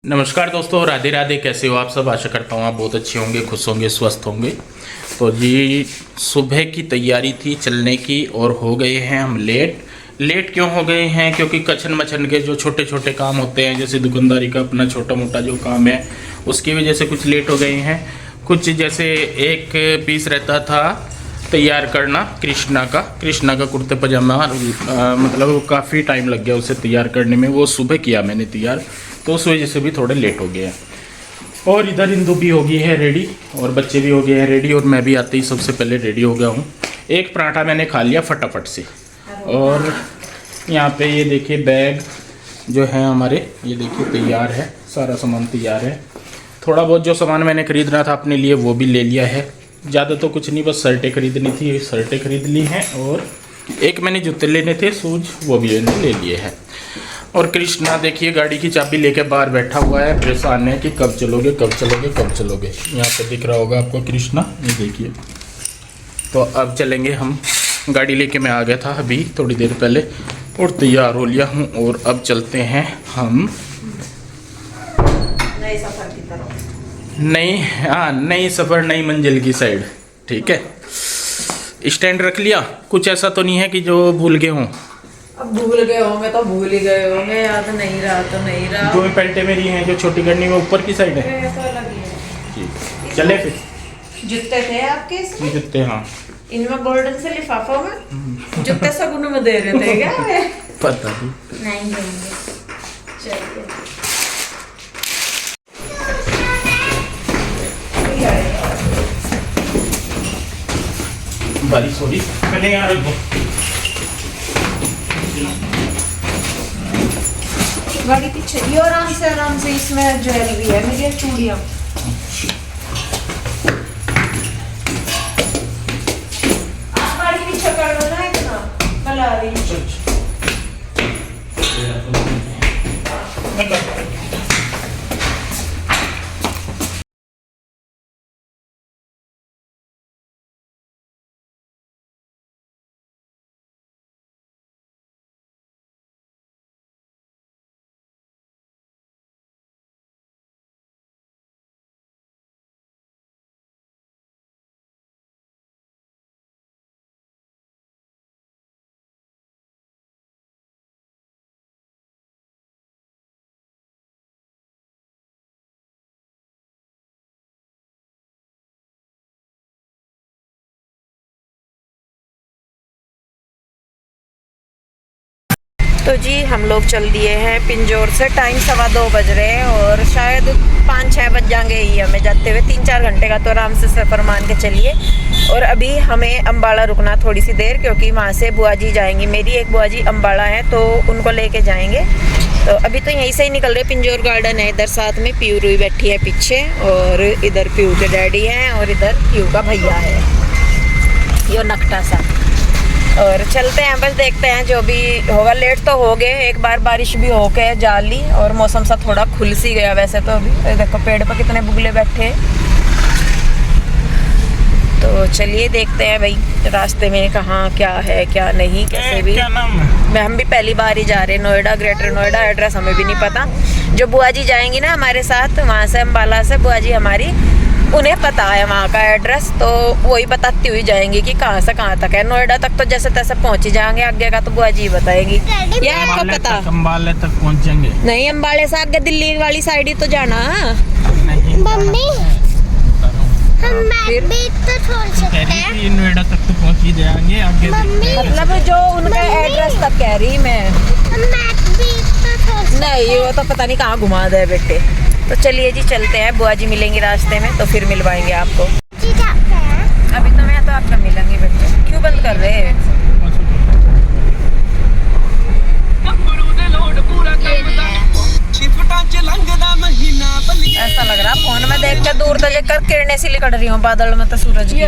नमस्कार दोस्तों, राधे राधे। कैसे हो आप सब? आशा करता हूँ आप बहुत अच्छे होंगे, खुश होंगे, स्वस्थ होंगे। तो जी सुबह की तैयारी थी चलने की और हो गए हैं हम लेट क्यों हो गए हैं? क्योंकि कचन मचन के जो छोटे छोटे काम होते हैं, जैसे दुकानदारी का अपना छोटा मोटा जो काम है, उसकी वजह से कुछ लेट हो गए हैं। कुछ जैसे एक पीस रहता था तैयार करना कृष्णा का कुर्ते पजामा, मतलब काफ़ी टाइम लग गया उसे तैयार करने में। वो सुबह किया मैंने तैयार, तो उस वजह से भी थोड़े लेट हो गए हैं। और इधर इंदु भी हो गई है रेडी और बच्चे भी हो गए हैं रेडी और मैं भी आते ही सबसे पहले रेडी हो गया हूँ। एक पराठा मैंने खा लिया फटाफट से। और यहाँ पे ये देखिए बैग जो है हमारे, ये देखिए तैयार है, सारा सामान तैयार है। थोड़ा बहुत जो सामान मैंने खरीदना था अपने लिए वो भी ले लिया है। ज़्यादा तो कुछ नहीं, बस शर्टें खरीदनी थी, शर्टें खरीद ली हैं। और एक मैंने जूते लेने थे शूज, वो भी मैंने ले लिए हैं। और कृष्णा देखिए गाड़ी की चाबी लेके बाहर बैठा हुआ है, परेशान है कि कब चलोगे कब चलोगे कब चलोगे। यहाँ पे दिख रहा होगा आपको कृष्णा, ये देखिए। तो अब चलेंगे हम, गाड़ी लेके मैं आ गया था अभी थोड़ी देर पहले और तैयार हो लिया हूँ। और अब चलते हैं हम नए सफर की तरफ। नई सफ़र नई मंजिल की साइड। ठीक है, स्टैंड रख लिया। कुछ ऐसा तो नहीं है कि जो भूल गए हों? अब भूल गए होंगे तो भूल ही गए होंगे, याद नहीं रहा तो नहीं रहा। जो पैंटें मेरी हैं जो छोटी करनी में ऊपर की साइड है, तो अलग ही है। ठीक चले फिर। जूते थे आपके इसमें? जूते, हाँ। इनमें गोल्डन से लिफाफों में जूते सगुन में दे रहे थे क्या? पता नहीं देंगे। चलिए बारिश हो रही, पहले यहाँ रख दो। गाड़ी पीछे ये आराम से इसमें ज्वेलरी है मेरी, चूड़ियाँ। आप गाड़ी पीछे कर दो ना, इतना कल आ रही है। तो जी हम लोग चल दिए हैं पिंजौर से। टाइम 2:15 बज रहे हैं और शायद 5-6 बज जाएंगे ही हमें जाते हुए। 3-4 घंटे का तो आराम से सफ़र मान के चलिए। और अभी हमें अम्बाड़ा रुकना थोड़ी सी देर, क्योंकि वहाँ से बुआ जी जाएंगी। मेरी एक बुआ जी अम्बाड़ा है तो उनको लेके जाएंगे। तो अभी तो यहीं से ही निकल रहे। पिंजौर गार्डन है इधर, साथ में पीयू रुई बैठी है पीछे, और इधर पीयू के डैडी हैं और इधर पीयू का भैया है, यो नकटा सा। और चलते हैं, बस देखते हैं जो भी होगा। लेट तो हो गए, एक बार बारिश भी हो के जा ली और मौसम सा थोड़ा खुल सी गया वैसे तो। अभी देखो पेड़ पर कितने बुगले बैठे हैं। तो चलिए देखते हैं भाई रास्ते में कहाँ क्या है क्या नहीं, कैसे भी। हम भी पहली बार ही जा रहे हैं नोएडा, ग्रेटर नोएडा। एड्रेस हमें भी नहीं पता। जो बुआ जी जाएंगी ना हमारे साथ, वहाँ से अम्बाला से बुआ जी हमारी, उन्हें पता है वहाँ का एड्रेस, तो वही बताती हुई जाएंगी कि कहाँ से कहाँ तक है। नोएडा तक तो जैसे तैसे पहुँच ही जाएंगे, आगे का तो बुआ जी बताएगी। ये आपको पता? अम्बाले तक पहुँचेंगे? नहीं, अम्बाले से आगे दिल्ली वाली साइड ही तो जाना। मम्मी हम भी तो छोड़ सकते हैं। नोएडा तक तो पहुँच ही जाएंगे आगे। मतलब जो उनका एड्रेस तक कह रही मैं। नहीं, वो तो पता नहीं कहाँ घुमा दे बेटे। तो चलिए जी चलते हैं, बुआ जी मिलेंगे रास्ते में तो फिर मिलवाएंगे आपको। अभी तो मैं तो आपका मिलेंगे बेटे। क्यों बंद कर रहे हैं? ऐसा लग रहा फोन में देख के दूर तक कर किरणें सी लिकड़ रही हूँ बादल में तो सूरज की।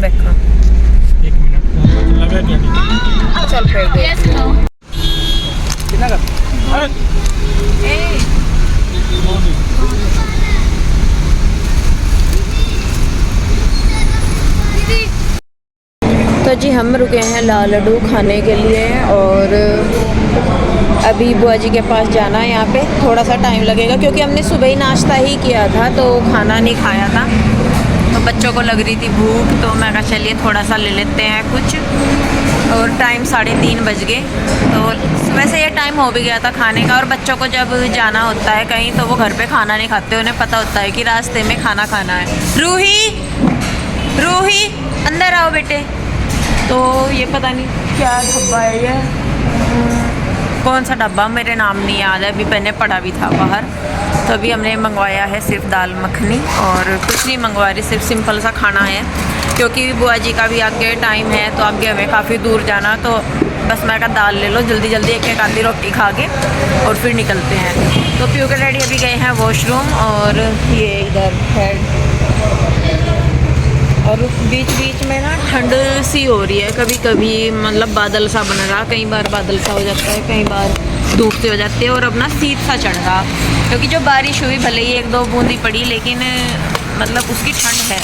देखो 1 मिनट लगा क्या? चल फिर देख। कितना का? तो जी हम रुके हैं लाल लड्डू खाने के लिए। और अभी बुआ जी के पास जाना है। यहाँ पे थोड़ा सा टाइम लगेगा क्योंकि हमने सुबह ही नाश्ता ही किया था तो खाना नहीं खाया था, तो बच्चों को लग रही थी भूख, तो मैं कहा चलिए थोड़ा सा ले लेते हैं कुछ। और टाइम 3:30 बज गए, तो वैसे ये टाइम हो भी गया था खाने का। और बच्चों को जब जाना होता है कहीं तो वो घर पे खाना नहीं खाते, उन्हें पता होता है कि रास्ते में खाना खाना है। रूही अंदर आओ बेटे। तो ये पता नहीं क्या डब्बा है ये, कौन सा डब्बा मेरे नाम नहीं याद है, अभी मैंने पढ़ा भी था बाहर। तो अभी हमने मंगवाया है सिर्फ दाल मखनी और कुछ नहीं मंगवा रही, सिर्फ सिंपल सा खाना है क्योंकि बुआ जी का भी आगे टाइम है, तो आगे हमें काफ़ी दूर जाना, तो बस मैं कहा दाल ले लो जल्दी जल्दी, एक आधी रोटी खा के और फिर निकलते हैं। तो प्यू के डैडी अभी गए हैं वॉशरूम और ये इधर है। और बीच बीच में ना ठंड सी हो रही है, कभी कभी मतलब बादल सा बन रहा, कई बार बादल सा हो जाता है, कई बार धूप से हो जाती है और अपना शीत सा चढ़ रहा, क्योंकि जो बारिश हुई भले ही 1-2 बूंदी पड़ी लेकिन मतलब उसकी ठंड है।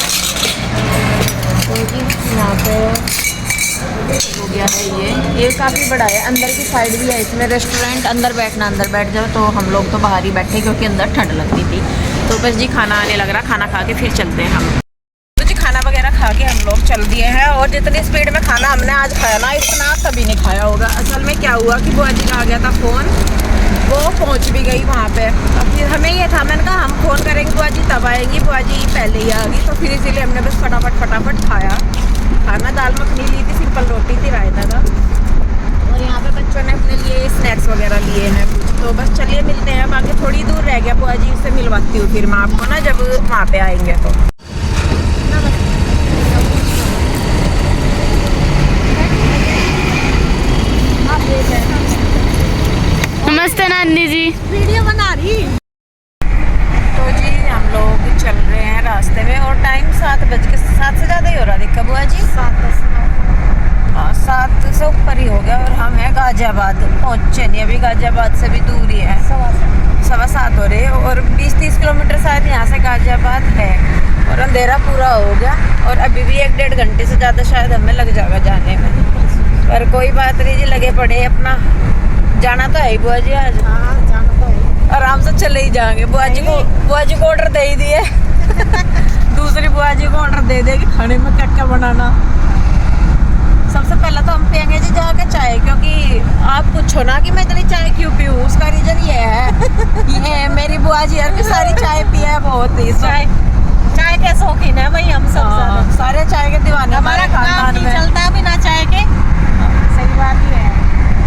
तो यहाँ पे हो गया है ये काफ़ी बड़ा है, अंदर की साइड भी है इसमें रेस्टोरेंट, अंदर बैठना अंदर बैठ जाओ। तो हम लोग तो बाहर ही बैठे क्योंकि अंदर ठंड लगती थी। तो बस जी खाना आने लग रहा, खाना खा के फिर चलते हैं हम। तो जी खाना वगैरह खा के हम लोग चल दिए हैं और जितनी स्पीड में खाना हमने आज खाया ना इतना कभी नहीं खाया होगा। असल में क्या हुआ कि बुआ जी का आ गया था फ़ोन, वो पहुंच भी गई वहाँ पे। तो फिर हमें ये था, मैंने कहा हम फ़ोन करेंगे बुआ जी तब आएंगी, बुआ जी पहले ही आ गई, तो फिर इसीलिए हमने बस फटाफट खाया खाना। दाल मखनी ली थी, सिंपल रोटी थी, रायता था और यहाँ पे बच्चों ने अपने लिए स्नैक्स वगैरह लिए हैं कुछ। तो बस चलिए मिलते हैं, बाकी थोड़ी दूर रह गया, बुआ जी से मिलवाती हूँ फिर मैं आपको ना जब वहाँ पे आएंगे। तो नमस्ते नानी जी, वीडियो बना रही। तो जी हम लोग चल रहे हैं रास्ते में और टाइम 7 से ज़्यादा ही हो रहा दिक्कत बुआ जी, 7 से ऊपर ही हो गया। और हम हैं गाजियाबाद, पहुँचे नहीं अभी, गाजियाबाद से भी दूर ही है, 7:15 हो रहे और 20-30 किलोमीटर शायद यहाँ से गाजियाबाद है। और अंधेरा पूरा हो गया और अभी भी 1-1.5 घंटे से ज़्यादा शायद हमें लग जाएगा जाने में, पर कोई बात नहीं जी, लगे पड़े अपना, जाना तो है ही बुआ जी आज। हाँ जाना तो है, आराम से चले ही जाएंगे। बुआ जी को ऑर्डर दे ही दिए दूसरी बुआ जी को ऑर्डर दे देगी खाने में क्या क्या बनाना। सबसे पहले तो हम पियेंगे जी जाके चाय, क्योंकि आप पूछो ना कि मैं इतनी चाय क्यों पीऊँ, उसका रीजन ये है मेरी बुआ जी यार सारी चाय पिया है बहुत ही, चाय के शौकीन है भाई हम सब, सारे चाय के दीवाने हमारे खानदान में, चलता बिना चाय के। सही बात ही है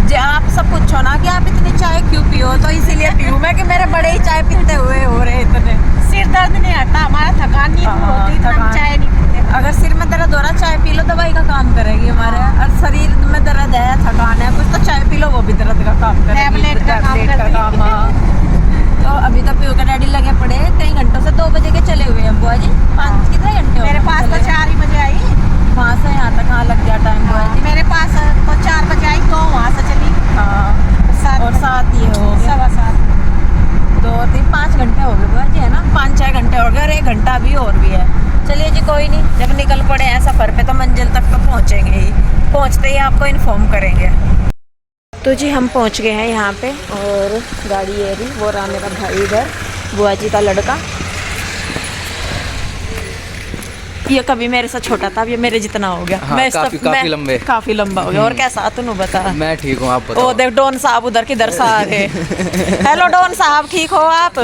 जी, आप सब पूछो ना कि आप इतनी चाय क्यों पियो, तो इसीलिए पीऊँ मैं कि मेरे बड़े ही चाय पीते हुए हो रहे इतने, सिर दर्द नहीं हटता हमारा, थकान नहीं होती, चाय नहीं पीते। अगर सिर में दर्द हो रहा चाय पी लो, दवाई का काम करेगी हमारे। और शरीर में दर्द है, थकान है कुछ, तो चाय पी लो, वो भी दर्द का काम करेगी, टैबलेट का काम। तो अभी तो प्यू के डैडी लगे पड़े कई घंटों से, 2 बजे के चले हुए हैं बुआ जी। 5 कितने घंटे मेरे पास तो 4 ही बजे आई, वहाँ से यहाँ तक कहाँ लग गया टाइम बुआ जी? मेरे पास तो 4 बजे आई, तो वहाँ से चली। हाँ और 7 ही हो गए, 7:15 2-3-5 घंटे हो गए बुआ जी, है ना, 5-6 घंटे हो गए और 1 घंटा अभी और भी है। चलिए जी कोई नहीं, जब निकल पड़े हैं सफ़र पे तो मंजिल तक तो पहुँचेंगे ही, पहुँचते ही आपको इन्फॉर्म करेंगे। तो जी हम पहुँच गए हैं यहाँ पे और गाड़ी ये रही, वो रहा मेरा भाई इधर, बुआ जी का लड़का। ये कभी मेरे से छोटा था, अब ये मेरे जितना हो गया। हाँ, काफी लंबा हो गया। और कैसा तू बता? मैं ठीक हूँ, आप बताओ। ओ देख डॉन साहब उधर किधर से आ गए हेलो डॉन साहब, ठीक हो आप?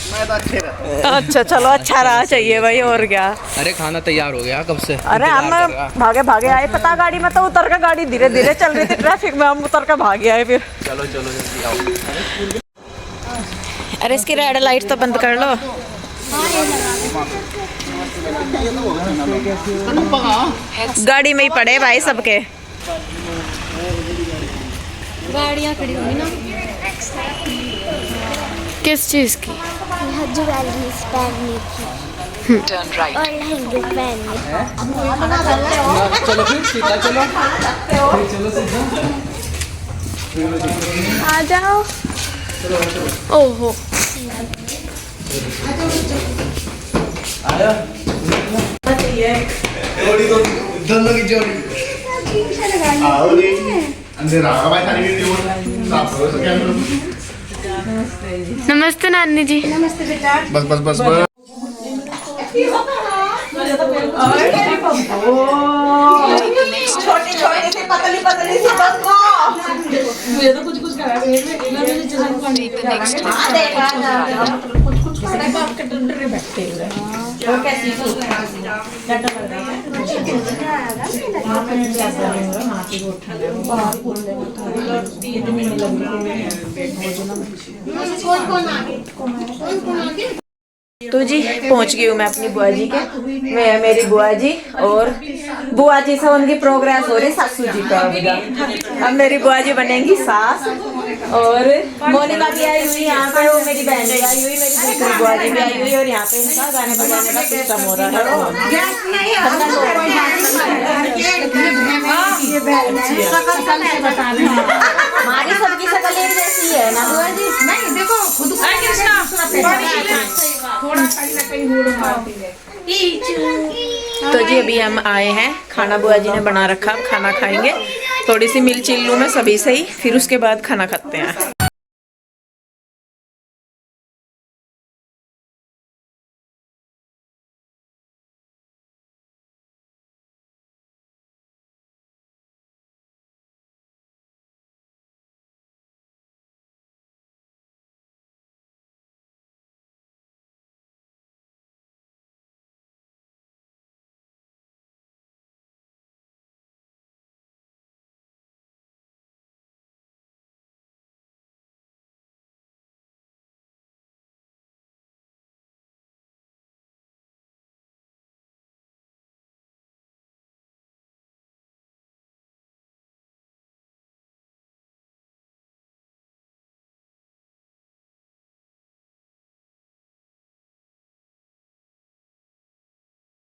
अच्छा चलो, अच्छा रहा चाहिए भाई, और क्या। अरे खाना तैयार हो गया कब से? अरे हम भागे भागे आए, पता गाड़ी में तो उतर के, गाड़ी धीरे धीरे चल रही थी ट्रैफिक में, हम उतर के भागे आए फिर। चलो जल्दी आओ। अरे इसकी रेड लाइट तो बंद कर लो। गाड़ी में ही पड़े भाई सबके, गाड़ियाँ खड़ी होंगी ना। किस चीज की? ज्वेलरीज पहननी थी और लहंगे पहनने थे। चलो फिर सीधा चलो, आ जाओ। ओहो दोनों की जोड़ी अंधेरा नमस्ते नानी जी। बस बस बस बस छोटी छोटी सी पतली पतली सी बस तो जी पहुंच गई हूँ मैं अपनी बुआ जी के। मैं मेरी बुआ जी और बुआ जी से उनकी प्रोग्रेस हो रही सासू जी का। अब मेरी बुआ जी बनेंगी सास और मोनिका भी आई हुई यहाँ पे, वो मेरी बहन भी आई हुई, मेरी दूसरी बुआ जी भी आई हुई और यहाँ पे इनका गाने बजाने का सिस्टम हो रहा है। हमारी सबकी शकल एक जैसी है ना बुआ जी? नहीं देखो तो जी अभी हम आए हैं, खाना बुआ जी ने बना रखा, अब खाना खाएंगे। थोड़ी सी मिल चिल्लू में सभी से ही, फिर उसके बाद खाना खाते हैं।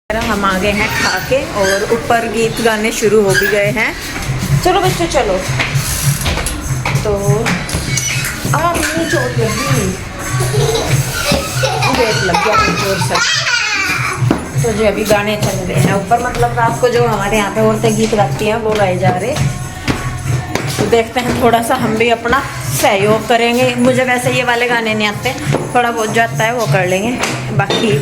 हम आ गए हैं खा के और ऊपर गीत गाने शुरू हो भी गए हैं। चलो बच्चों चलो। तो चोट लगी, वेट लग गया जोर से। तो जी अभी गाने चल रहे हैं ऊपर, मतलब रात को जो हमारे यहाँ पे औरतें गीत गाती हैं वो गाए जा रहे। तो देखते हैं, थोड़ा सा हम भी अपना सहयोग करेंगे। मुझे वैसे ये वाले गाने नहीं आते, थोड़ा बहुत जो आता है वो कर लेंगे, बाकी